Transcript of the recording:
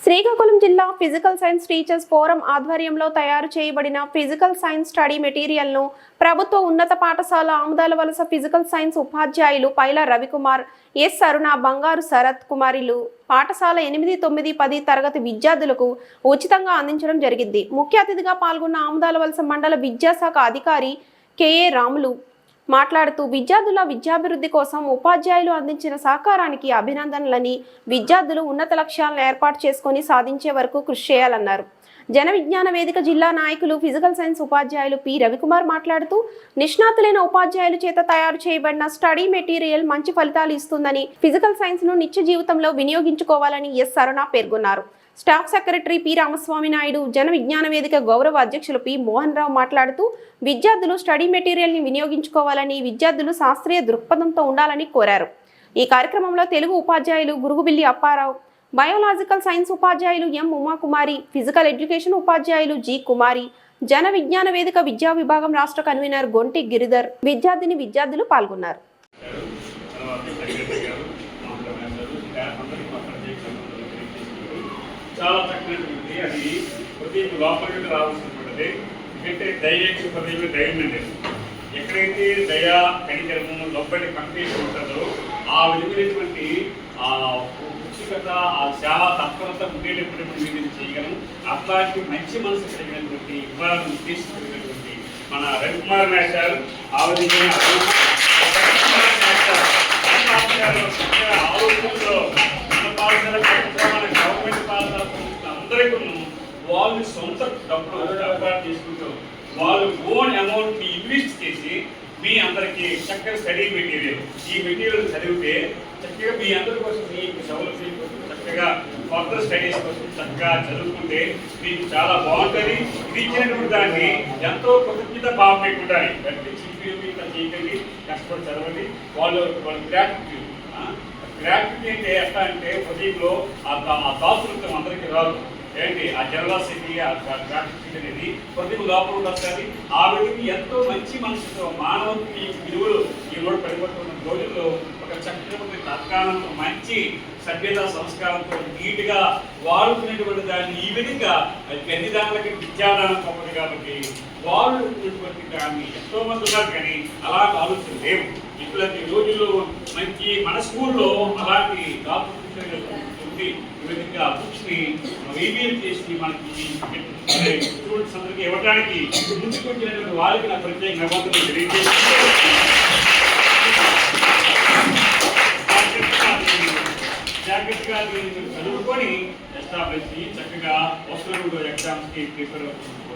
శ్రీకాకుళం జిల్లా physical science teachers forum ఆధ్వర్యంలో తయారు చేయబడిన ఫిజికల్ సైన్స్ స్టడీ మెటీరియల్ను ప్రభుత్వ ఉన్నత పాఠశాల ఆముదాల వలస ఫిజికల్ సైన్స్ ఉపాధ్యాయులు పైల రవికుమార్, ఎస్ అరుణ, బంగారు శరత్ కుమారిలు పాఠశాల 8, 9, 10 తరగతి విద్యార్థులకు ఉచితంగా అందించడం జరిగింది. ముఖ్య అతిథిగా పాల్గొన్న ఆముదాల వలస మండల విద్యాశాఖ అధికారి కెఏ రాములు మాట్లాడుతూ విద్యార్థుల విద్యాభివృద్ధి కోసం ఉపాధ్యాయులు అందించిన సహకారానికి అభినందనలని, విద్యార్థులు ఉన్నత లక్ష్యాలను ఏర్పాటు చేసుకొని సాధించే వరకు కృషి చేయాలన్నారు. జన విజ్ఞాన వేదిక జిల్లా నాయకులు ఫిజికల్ సైన్స్ ఉపాధ్యాయులు పి రవికుమార్ మాట్లాడుతూ నిష్ణాతులైన ఉపాధ్యాయుల చేత తయారు చేయబడిన స్టడీ మెటీరియల్ మంచి ఫలితాలు ఇస్తుందని, ఫిజికల్ సైన్స్ ను నిత్య జీవితంలో వినియోగించుకోవాలని ఎస్ అరుణ పేర్కొన్నారు. Staff secretary P Ramaswamy Naidu, Jana Vignana వేదిక గౌరవ అధ్యక్షులు పి మోహన్ రావు మాట్లాడుతూ విద్యార్థులు స్టడీ మెటీరియల్ ని వినియోగించుకోవాలని, విద్యార్థులు శాస్త్రీయ దృక్పథంతో ఉండాలని కోరారు. ఈ కార్యక్రమంలో తెలుగు ఉపాధ్యాయులు గురుగుబిల్లి అప్పారావు, బయోలాజికల్ సైన్స్ ఉపాధ్యాయులు ఎం ఉమాకుమారి, ఫిజికల్ ఎడ్యుకేషన్ ఉపాధ్యాయులు జి కుమారి, జన విజ్ఞాన వేదిక విద్యా విభాగం రాష్ట్ర కన్వీనర్ గొంటి గిరిధర్, విద్యార్థులు పాల్గొన్నారు. చాలా చక్కనటువంటి అది ప్రతి లోపలికి రావాల్సినటువంటిది. ఎందుకంటే దయచేసి ప్రతి దైవం అండి. ఎక్కడైతే దయా కనికరము లోపలి కంప్లీషన్ ఉంటుందో ఆ విధమైనటువంటి ఆ ఉత్సుకత, ఆ సేవా తత్పరత ఉండేటప్పుడు మీరు చేయగలం. అట్లాంటి మంచి మనసు కలిగినటువంటి ఇవ్వాలని ఉద్దేశించినటువంటి మన రవికుమార్ నాయక్ ఆ విధంగా ఆలోచనలో మన పాఠశాల మన గవర్నమెంట్ పాఠశాల అందరికీ వాళ్ళు సొంత డబ్బులు ఏర్పాటు చేసుకుంటూ వాళ్ళు ఓన్ అమౌంట్ని ఇన్వెస్ట్ చేసి మీ అందరికీ చక్కగా స్టడీ మెటీరియల్, ఈ మెటీరియల్ చదివితే చక్కగా మీ అందరి కోసం, మీ సౌలభ్యం కోసం, చక్కగా ఫర్దర్ స్టడీస్ కోసం చక్కగా చదువుకుంటే మీకు చాలా బాగుంటుంది. ఇది ఇచ్చినటువంటి దాన్ని ఎంతో కృతజ్ఞత భావం పెట్టుకుంటారు. గట్టి చీపీ చేయకండి, కష్టపడి చదవండి. వాళ్ళు గ్రాట్యుటీ అంటే ఎట్లా అంటే ప్రదీప్లో ఆ దాతృత్వం అందరికీ రాదు ఏంటి, ఆ జనరాసిటీ, ఆ గ్రాట్యుటీ అనేది ప్రదీప్ లోపల వస్తుంది. ఆ వ్యక్తికి ఎంతో మంచి మనసుతో మానవుడికి విలువలు ఈరోజు పడిపడుతున్న రోజుల్లో ఒక చక్కటి తత్కాలంతో మంచి సభ్యత సంస్కారంతో నీట్గా వాడుకునేటువంటి దాన్ని ఈ విధంగా అన్ని దానికి విద్యాదానం తప్పదు కాబట్టి వాళ్ళు ఉన్నటువంటి దాన్ని ఎంతో మంది ఉన్నారు కానీ అలాంటి ఆలోచన లేవు. ఇట్లాంటి రోజుల్లో మంచి మన స్కూల్లో అలాంటి ఉంది. ఈ విధంగా బుక్స్ని రివ్యూల్ చేసి మనకి స్టూడెంట్స్ అందరికీ ఇవ్వడానికి ముందుకొచ్చినటువంటి వాళ్ళకి నా ప్రత్యేక నిబంధనలు తెలియజేసి జాగ్రత్తగా చదువుకొని ఎస్టాబ్లిష్ చక్కగా వస్తున్న ఎగ్జామ్స్కి ప్రిపేర్ అవుతుంది.